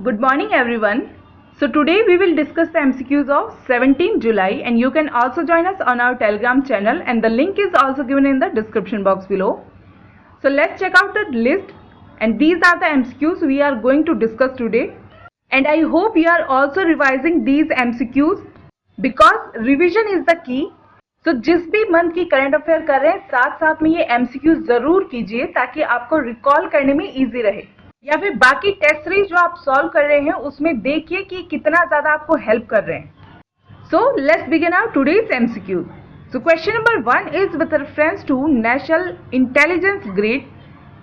Good morning everyone. So today we will discuss the MCQs of 17 July and you can also join us on our Telegram channel and the link is also given in the description box below. So let's check out the list and these are the MCQs we are going to discuss today. And I hope you are also revising these MCQs because revision is the key. So जिस भी month की current affair कर रहे हैं साथ साथ में ये MCQ जरूर कीजिए ताकि आपको रिकॉल करने में इजी रहे, या फिर बाकी टेस्ट सीरीज जो आप सॉल्व कर रहे हैं उसमें देखिए कि कितना ज्यादा आपको हेल्प कर रहे हैं. So let's begin our today's MCQ. So question number 1 is with reference to National Intelligence Grid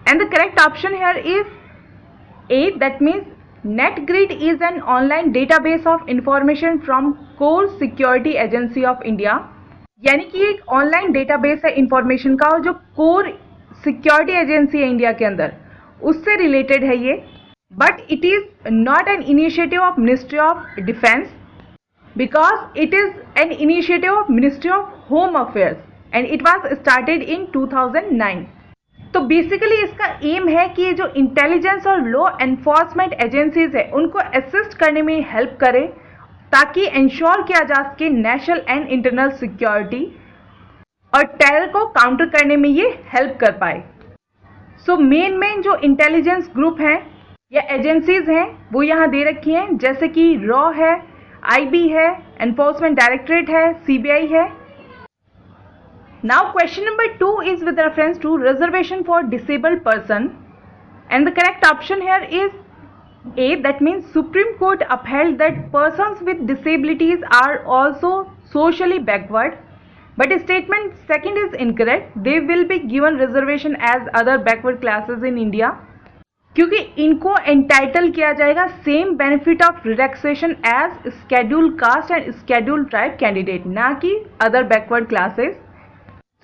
and the correct option here is A, that means NetGrid is an online database of information from Core Security Agency of India. यानी कि एक online database है information का और जो core security agency है India के अंदर उससे रिलेटेड है ये. But it is not an initiative of ministry of defence because it is an initiative of ministry of home affairs and it was started in 2009. तो बेसिकली इसका M है कि ये जो इंटेलिजेंस और लॉ एनफोर्समेंट एजेंसीज है उनको assist करने में हेल्प करे ताकि इंश्योर किया जा सके नेशनल एंड इंटरनल सिक्योरिटी और टेरर को काउंटर करने में ये हेल्प कर पाए. सो मेन जो इंटेलिजेंस ग्रुप हैं या एजेंसीज हैं वो यहाँ दे रखी हैं, जैसे कि रॉ है, आईबी है, एनफोर्समेंट डायरेक्टरेट है, सीबीआई है. Now question number 2 is with reference to reservation for disabled person and the correct option here is A, that means Supreme Court upheld that persons with disabilities are also socially backward, but statement second is incorrect. They will be given reservation as other backward classes in India, क्योंकि इनको entitle किया जाएगा same benefit of relaxation as scheduled caste and scheduled tribe candidate, ना कि other backward classes.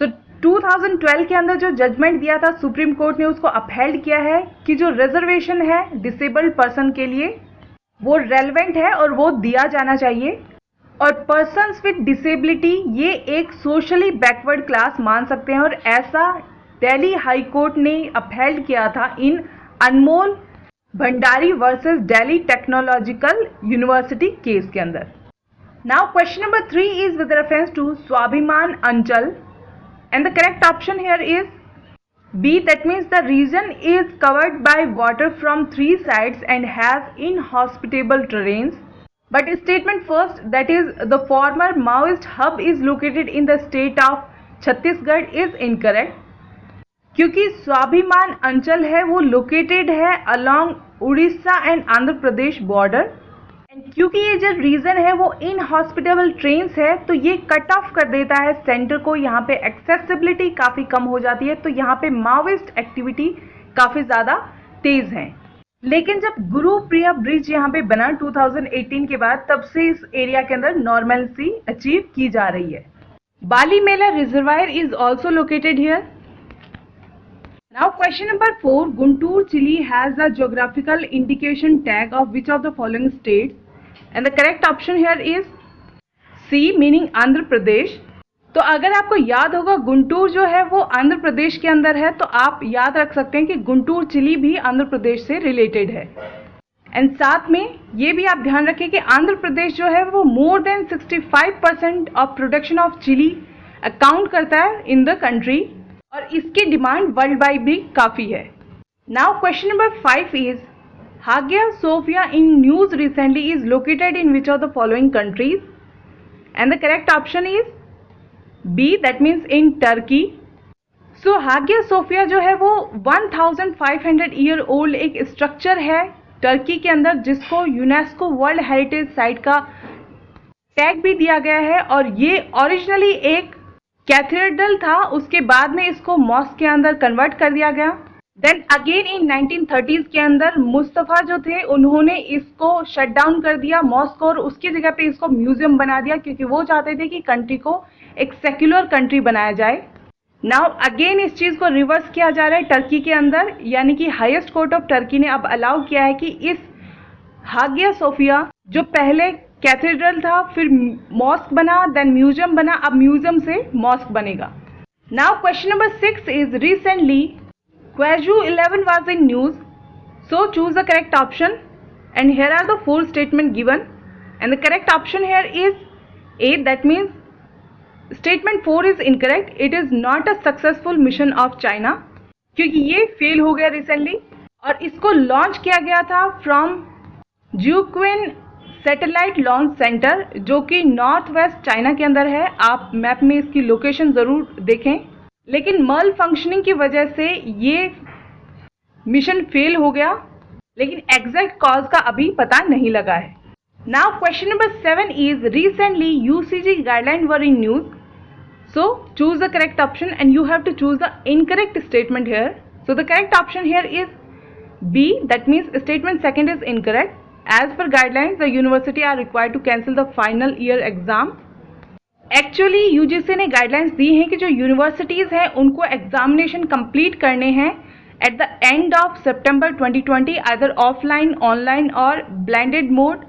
So 2012 के अंदर जो judgement दिया था सुप्रीम कोर्ट ने उसको अपहेल्ड किया है कि जो रिजर्वेशन है डिसेबल्ड पर्सन के लिए वो रेलेवेंट है और वो दिया जाना चाहिए. और पर्सन्स विद डिसेबिलिटी ये एक सोशली बैकवर्ड क्लास मान सकते हैं और ऐसा दिल्ली हाई कोर्ट ने अपहेल्ड किया था in Anmol Bhandari versus Delhi Technological University case के अंदर. Now question number 3 is with reference to Swabhiman Anchal. And the correct option here is B, that means the region is covered by water from 3 sides and has inhospitable terrains. But statement first, that is the former Maoist hub is located in the state of Chhattisgarh is incorrect. क्योंकि स्वाभिमान अंचल है वो located है along Orissa and Andhra Pradesh border. क्योंकि ये जो reason है वो इनहॉस्पिटेबल ट्रेन्स है तो ये कट ऑफ कर देता है सेंटर को, यहाँ पे एक्सेसिबिलिटी काफ़ी कम हो जाती है, तो यहाँ पे माओइस्ट एक्टिविटी काफ़ी ज़्यादा तेज है. लेकिन जब गुरुप्रिया ब्रिज यहाँ पे बना 2018 के बाद तब से इस एरिया के अंदर नॉर्मलसी अचीव की जा रही है. Balimela reservoir is also located here. Now question number 4, Guntur Chile has a geographical indication tag of which of the following states? And the correct option here is C, meaning Andhra Pradesh. तो अगर आपको याद होगा गुंटूर जो है वो आंध्र प्रदेश के अंदर है तो आप याद रख सकते हैं कि गुंटूर चिली भी आंध्र प्रदेश से रिलेटेड है. एंड साथ में ये भी आप ध्यान रखें कि आंध्र प्रदेश जो है वो more than 65% of production of chilli account करता है इन द कंट्री और इसकी डिमांड वर्ल्ड वाइड भी काफ़ी है. Now question number 5 is Hagia Sophia in news recently is located in which of the following countries? And the correct option is B, that means in Turkey. So Hagia Sophia जो है वो 1500 year old एक structure है Turkey के अंदर जिसको UNESCO world heritage site का tag भी दिया गया है और ये ओरिजिनली एक कैथेड्रल था, उसके बाद में इसको मॉस्क के अंदर कन्वर्ट कर दिया गया. देन अगेन इन 1930s के अंदर मुस्तफ़ा जो थे उन्होंने इसको शट डाउन कर दिया मॉस्क और उसकी जगह पे इसको म्यूजियम बना दिया क्योंकि वो चाहते थे कि कंट्री को एक सेक्युलर कंट्री बनाया जाए. नाउ अगेन इस चीज़ को रिवर्स किया जा रहा है टर्की के अंदर, यानी कि हाईएस्ट कोर्ट ऑफ टर्की ने अब अलाउ किया है कि इस हागिया सोफिया जो पहले कैथेड्रल था फिर मॉस्क बना देन म्यूजियम बना, अब म्यूजियम से मॉस्क बनेगा. Now question number 6 is recently Quezon 11 was in news, so choose the correct option and here are the 4 statements given, and the correct option here is A, that means statement 4 is incorrect. It is not a successful mission of China, क्योंकि ये fail हो गया recently और इसको launch किया गया था from ज्यूक्विन satellite launch centre, जो कि नॉर्थ वेस्ट चाइना के अंदर है। आप मैप में इसकी लोकेशन ज़रूर देखें, लेकिन मल फंक्शनिंग की वजह से ये मिशन फेल हो गया, लेकिन एग्जैक्ट कॉज का अभी पता नहीं लगा है। Now question number 7 is recently UGC guideline were in news, so choose the correct option and you have to choose the incorrect statement here. So the correct option here is B, that means statement second is incorrect. As per guidelines the university are required to cancel the final year exam. Actually UGC ने guidelines दी हैं कि जो universities हैं उनको examination complete करने हैं at the end of September 2020, either offline, online और ब्लेंडेड मोड।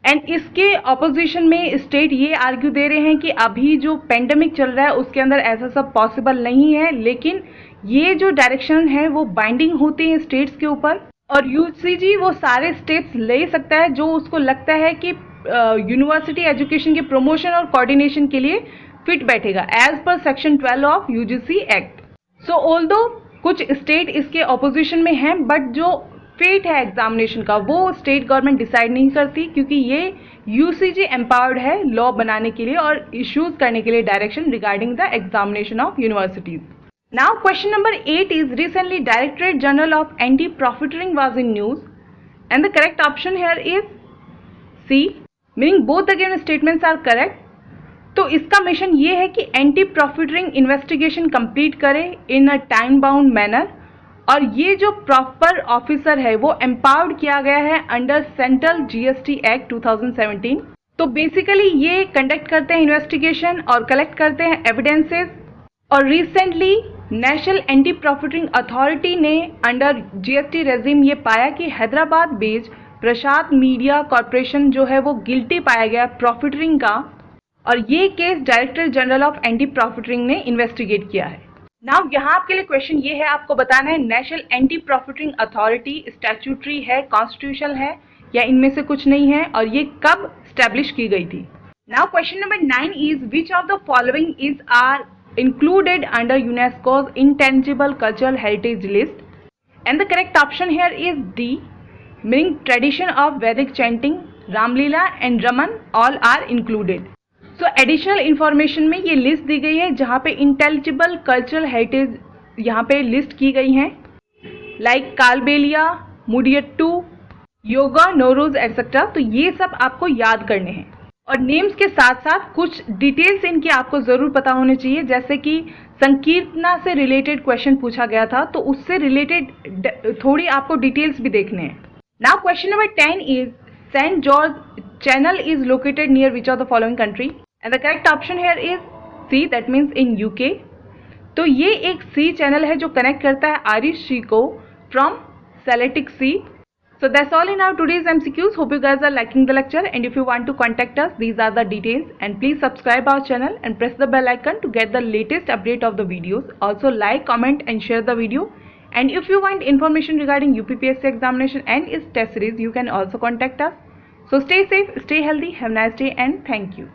एंड इसके ऑपोजिशन में स्टेट ये आर्ग्यू दे रहे हैं कि अभी जो पेंडेमिक चल रहा है उसके अंदर ऐसा सब पॉसिबल नहीं है, लेकिन ये जो डायरेक्शन है वो बाइंडिंग होती है स्टेट्स के ऊपर, और यूसीजी वो सारे स्टेप्स ले सकता है जो उसको लगता है कि यूनिवर्सिटी एजुकेशन के प्रमोशन और कोऑर्डिनेशन के लिए फिट बैठेगा as per section 12 of UGC act. So although कुछ स्टेट इसके ऑपोजिशन में हैं, बट जो फेट है एग्जामिनेशन का वो स्टेट गवर्नमेंट डिसाइड नहीं करती, क्योंकि ये यूसीजी एम्पावर्ड है लॉ बनाने के लिए और इश्यूज करने के लिए direction regarding the examination of universities. Now question number 8 is recently Directorate General of anti Profiteering was in news and the correct option here is C, meaning both the given statements are correct. तो इसका mission ये है कि anti profiteering investigation complete करे इन a time bound manner, और ये जो proper officer है वो एम्पावर्ड किया गया है अंडर सेंट्रल जीएसटी एक्ट 2017। तो बेसिकली ये कंडक्ट करते हैं इन्वेस्टिगेशन और कलेक्ट करते हैं एविडेंसेस। और recently national anti profiteering authority ने अंडर जीएसटी रेजिम ये पाया कि हैदराबाद बेस्ड प्रसाद मीडिया कॉरपोरेशन जो है वो गिल्टी पाया गया प्रॉफिटरिंग का, और ये case director general of anti profiteering ने इन्वेस्टिगेट किया है। नाउ यहाँ आपके लिए क्वेश्चन ये है, आपको बताना है national anti profiteering authority statutory है, कॉन्स्टिट्यूशनल है या इनमें से कुछ नहीं है, और ये कब स्टैब्लिश की गई थी। Now question number 9 is which of the following is are included under UNESCO's intangible cultural heritage list, and the correct option here is D, meaning tradition of Vedic chanting, Ramlila and Raman all are included. So additional information में ये list दी गई है जहाँ पे intangible cultural heritage यहाँ पे list की गई हैं, like कालबेलिया, मुडियट्टू, योगा, नौरोज एटसेट्रा। तो ये सब आपको याद करने हैं, और नेम्स के साथ साथ कुछ डिटेल्स इनकी आपको जरूर पता होने चाहिए, जैसे कि संकीर्तना से रिलेटेड क्वेश्चन पूछा गया था तो उससे रिलेटेड थोड़ी आपको डिटेल्स भी देखने हैं। Now question number 10 is Saint George Channel is located near which of the following country, and the correct option here is C, that means in UK. तो ये एक सी चैनल है जो कनेक्ट करता है आयरिश सी को from Celtic sea. So that's all in our today's MCQs. Hope you guys are liking the lecture, and if you want to contact us, these are the details, and please subscribe our channel and press the bell icon to get the latest update of the videos. Also like, comment and share the video, and if you want information regarding UPPSC examination and its test series, you can also contact us. So stay safe, stay healthy, have a nice day, and thank you.